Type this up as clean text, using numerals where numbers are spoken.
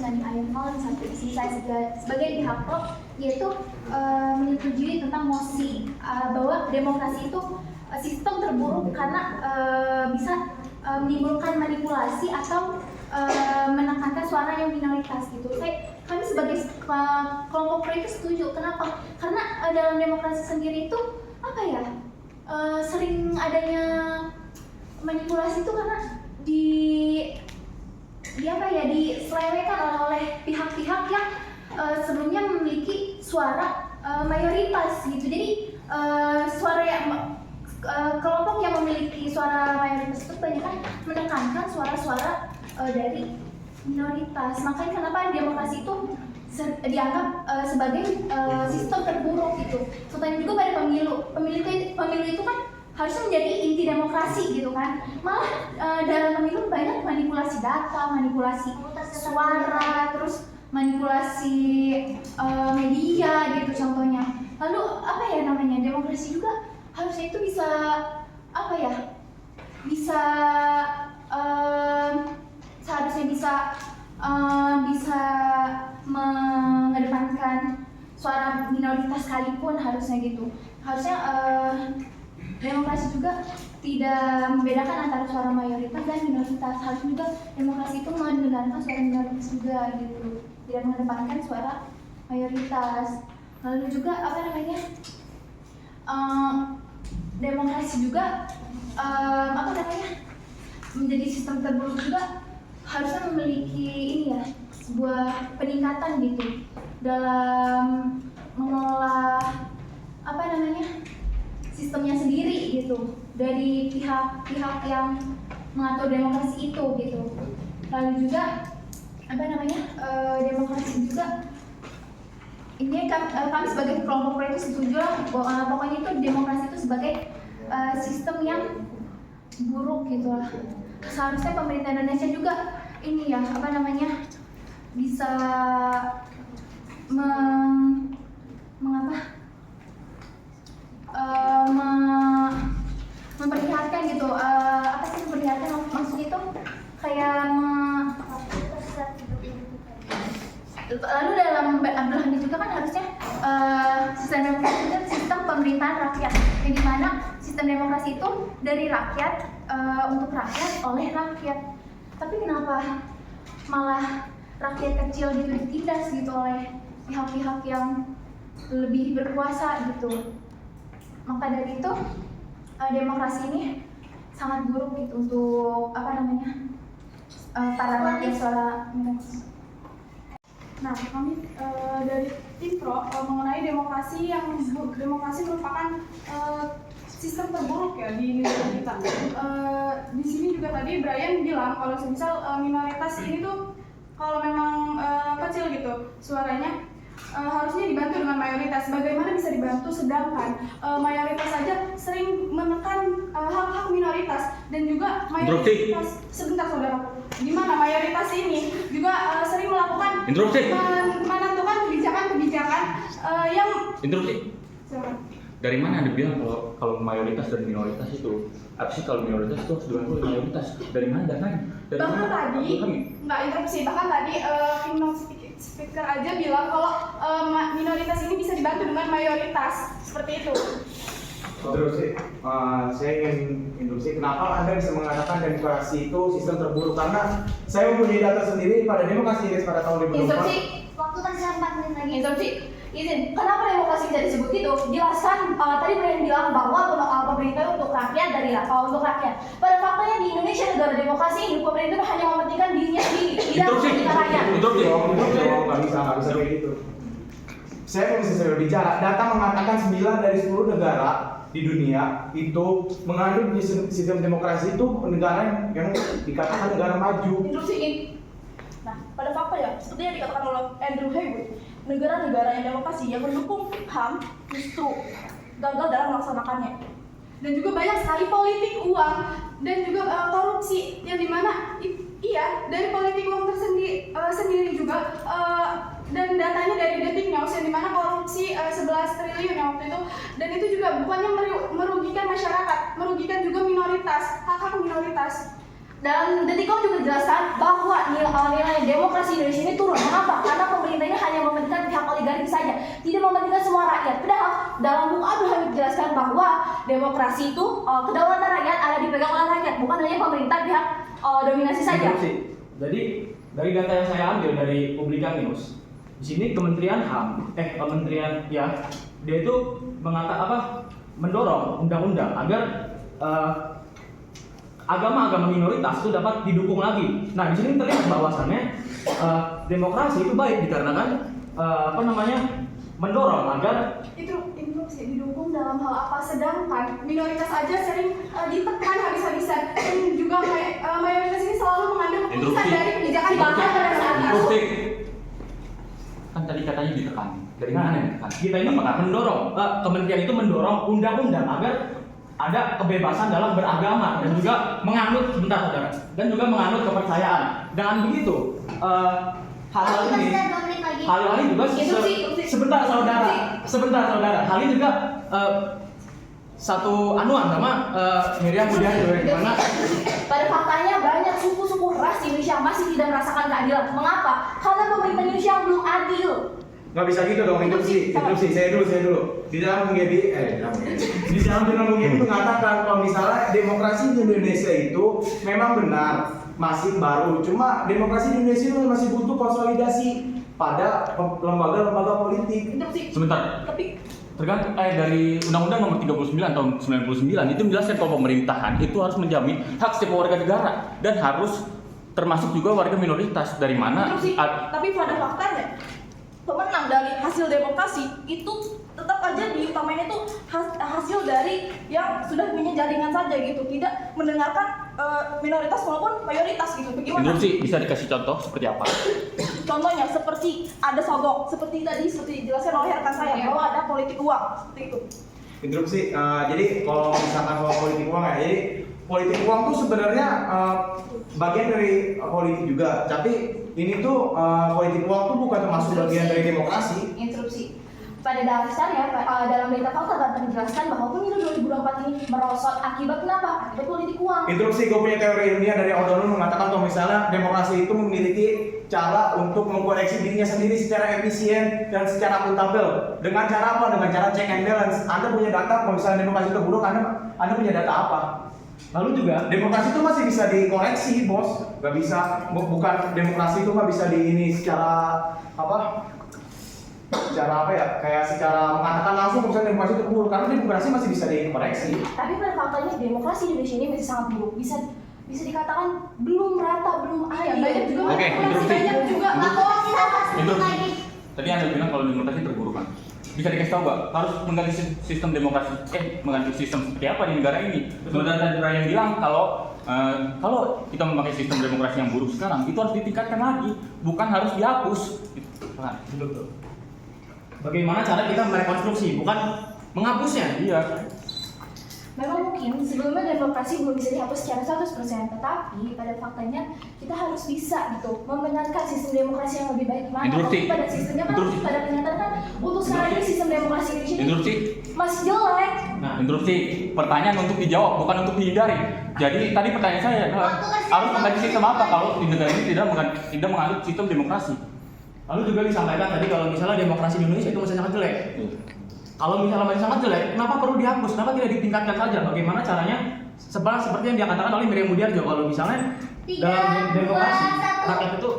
Sunny Ayomal sampai di sini saya sebagai pihak pro, yaitu menyetujui tentang mosi bahwa demokrasi itu sistem terburuk karena bisa menimbulkan manipulasi atau menekankan suara yang minoritas gitu. Kami sebagai kelompok pro itu setuju. Kenapa? Karena dalam demokrasi sendiri itu apa ya, sering adanya manipulasi itu karena diselewengkan oleh pihak-pihak yang sebelumnya memiliki suara mayoritas gitu. Jadi suara yang kelompok yang memiliki suara mayoritas itu kebanyakan menekankan suara-suara dari minoritas. Makanya kenapa demokrasi itu dianggap sebagai sistem terburuk gitu. Contohnya juga pada pemilu itu kan harusnya menjadi inti demokrasi gitu kan. Malah dalam pemilu banyak manipulasi data, manipulasi suara, terus manipulasi media gitu contohnya. Lalu apa ya namanya, demokrasi juga harusnya itu bisa apa ya, seharusnya bisa mengedepankan suara minoritas sekalipun, harusnya gitu. Harusnya demokrasi juga tidak membedakan antara suara mayoritas dan minoritas. Harusnya juga demokrasi itu mendengarkan suara minoritas juga gitu, tidak mengedepankan suara mayoritas. Lalu juga apa namanya, demokrasi juga menjadi sistem terburuk juga harusnya memiliki ini ya, sebuah peningkatan gitu dalam mengelola apa namanya, sistemnya sendiri gitu dari pihak-pihak yang mengatur demokrasi itu gitu. Lalu juga apa namanya, demokrasi juga ini kami sebagai kelompok pro itu setuju lah, pokoknya itu demokrasi itu sebagai sistem yang buruk gitu lah. Seharusnya pemerintah Indonesia juga ini ya apa namanya, bisa memperlihatkan gitu, apa sih memperlihatkan maksudnya itu kayak lalu dalam Abdul Hamid juga kan harusnya sistem demokrasi itu sistem pemerintahan rakyat, yang dimana sistem demokrasi itu dari rakyat, untuk rakyat, oleh rakyat. Tapi kenapa malah rakyat kecil gitu ditindas gitu oleh pihak-pihak yang lebih berkuasa gitu. Maka dari itu demokrasi ini sangat buruk gitu untuk apa namanya, para rakyat suara minoritas. Nah, kami dari tim pro mengenai demokrasi merupakan sistem terburuk ya di negara kita. Di sini juga tadi Brian bilang kalau semisal minoritas ini tuh kalau memang kecil gitu suaranya, harusnya dibantu dengan mayoritas. Bagaimana bisa dibantu sedangkan mayoritas saja sering menekan hak-hak minoritas, dan juga mayoritas sebentar saudaraku, di mana mayoritas ini juga sering melakukan menentukan kebijakan-kebijakan yang Dari mana Anda bilang kalau mayoritas dan minoritas itu apa sih? Kalau minoritas itu harus dibantu oleh mayoritas. Dari mana datanya? Bahkan tadi nggak interupsi, bahkan tadi speaker aja bilang kalau minoritas ini bisa dibantu dengan mayoritas seperti itu. Terus saya ingin interupsi, kenapa Anda bisa mengatakan demokrasi itu sistem terburuk? Karena saya mempunyai data sendiri pada demokrasi Inggris pada tahun 2004. Interupsi, waktu kan 4 menit lagi. Interupsi, izin, kenapa demokrasi bisa disebut itu? Jelaskan, tadi Brian bilang bahwa pemerintah untuk rakyat, dari untuk rakyat. Pada faktanya di Indonesia, negara demokrasi ini, pemerintah hanya mementingkan dirinya di dalam rakyat. Nggak bisa kayak gitu. Saya bisa berbicara, data mengatakan 9 dari 10 negara di dunia itu mengandung sistem demokrasi, itu negara yang dikatakan negara maju. Interupsi. Nah, pada fakta ya, seperti yang dikatakan oleh Andrew Haywood, negara-negara yang demokrasi yang mendukung HAM justru gagal dalam melaksanakannya. Dan juga banyak sekali politik uang dan juga korupsi, yang dimana iya dari politik uang sendiri juga, dan datanya dari Detik News, yang dimana korupsi 11 triliun yang waktu itu, dan itu juga bukannya merugikan masyarakat, merugikan juga minoritas, hak-hak minoritas. Dan Detikcom juga jelaskan bahwa nilai demokrasi Indonesia ini turun. Mengapa? Karena pemerintah ini hanya mementingkan pihak oligarki saja, tidak mementingkan semua rakyat. Padahal dalam buku Abdul Hamid dijelaskan bahwa demokrasi itu kedaulatan rakyat ada dipegang oleh rakyat, bukan hanya pemerintah pihak dominasi saja. Jadi dari data yang saya ambil dari Publika News, di sini Kementerian HAM, Kementerian ya, dia itu mendorong undang-undang agar agama-agama minoritas itu dapat didukung lagi. Nah, di sini terlihat bahwasannya demokrasi itu baik dikarenakan mendorong agar Itu didukung dalam hal apa? Sedangkan minoritas aja sering ditekan habis-habisan, dan juga mayoritas ini selalu mengambil keputusan dari kebijakan bahkan pada saat Interupsi. Kan tadi katanya ditekan. Dari mana yang ditekan? kita ini mendorong kementerian itu mendorong undang-undang agar ada kebebasan dalam beragama dan juga menganut dan juga menganut kepercayaan. Dengan begitu hal-hal ini juga sebentar saudara. Hal ini juga satu anuan sama Miriam Budianto di mana Pada faktanya banyak suku-suku ras di Indonesia masih tidak merasakan keadilan. Mengapa? Karena pemerintah Indonesia belum adil. Nggak bisa gitu dong, interupsi. Saya dulu. Di dalam Bung Gebi, di dalam Bung Gebi mengatakan kalau misalnya demokrasi di Indonesia itu memang benar masih baru, cuma demokrasi di Indonesia itu masih butuh konsolidasi pada lembaga-lembaga politik. Sebentar. Tapi Tergantung dari Undang-Undang Nomor 39 tahun 99 itu menjelaskan kalau pemerintahan itu harus menjamin hak setiap warga negara dan harus termasuk juga warga minoritas dari mana tapi pada faktanya pemenang dari hasil demokrasi itu tetap aja diutamain itu hasil dari yang sudah punya jaringan saja gitu, tidak mendengarkan minoritas maupun mayoritas gitu. Bagaimana? Interupsi, bisa dikasih contoh seperti apa? Contohnya seperti ada sogok, seperti dijelaskan oleh rekan saya bahwa ada politik uang seperti itu. Interupsi, jadi kalau misalkan soal politik uang ya, jadi politik uang tuh sebenarnya bagian dari politik juga, tapi ini tuh politik uang tuh bukan termasuk bagian dari demokrasi. Interupsi. Pada dasarnya dalam berita fakta Banten menjelaskan bahwa pemilu 2024 ini merosot akibat kenapa? Akibat politik uang. Interupsi, gue punya teori ilmiah dari O'Donnell mengatakan kalau misalnya demokrasi itu memiliki cara untuk mengkoreksi dirinya sendiri secara efisien dan secara akuntabel. Dengan cara apa? Dengan cara check and balance. Anda punya data, kalau misalnya demokrasi itu buruk, Anda punya data apa? lalu juga Demokrasi itu masih bisa dikoreksi, bos. Gak bisa, bukan demokrasi itu mah bisa di ini secara kayak secara mengatakan langsung misalnya demokrasi itu buruk, karena demokrasi masih bisa dikoreksi. Tapi pada faktanya demokrasi di Indonesia ini masih sangat buruk. Bisa dikatakan belum rata, belum adil. Banyak juga Oke, interupsi. banyak juga Interupsi. Tadi Anda bilang kalau demokrasi terburuk kan? Bisa dikasih tahu nggak? Harus mengganti sistem demokrasi, mengganti sistem seperti apa di negara ini? Sebenarnya tadi Ryan bilang kalau kita memakai sistem demokrasi yang buruk sekarang, itu harus ditingkatkan lagi, bukan harus dihapus. Nah, betul. Bagaimana cara kita merekonstruksi, bukan menghapusnya? iya. Memang mungkin sebelumnya demokrasi belum bisa dihapus secara 100%, tetapi pada faktanya kita harus bisa gitu membenarkan sistem demokrasi yang lebih baik gimana. Interupsi. Pada sistemnya kan Interupsi. pada kenyataan kan untuk sekarang ini sistem demokrasi Indonesia ini Interupsi. masih jelek. Nah, Interupsi, pertanyaan untuk dijawab, bukan untuk dihindari. Jadi tadi pertanyaan saya adalah harus mengganti sistem apa kalau di negara ini tidak menganut sistem demokrasi? lalu juga disampaikan tadi kalau misalnya demokrasi di Indonesia itu masih sangat jelek. Kalau misalnya masih sangat jelek, kenapa perlu dihapus? Kenapa tidak ditingkatkan saja? Bagaimana caranya? Seperti yang dikatakan oleh Miriam Budiarto, kalau misalnya dalam demokrasi rakyat itu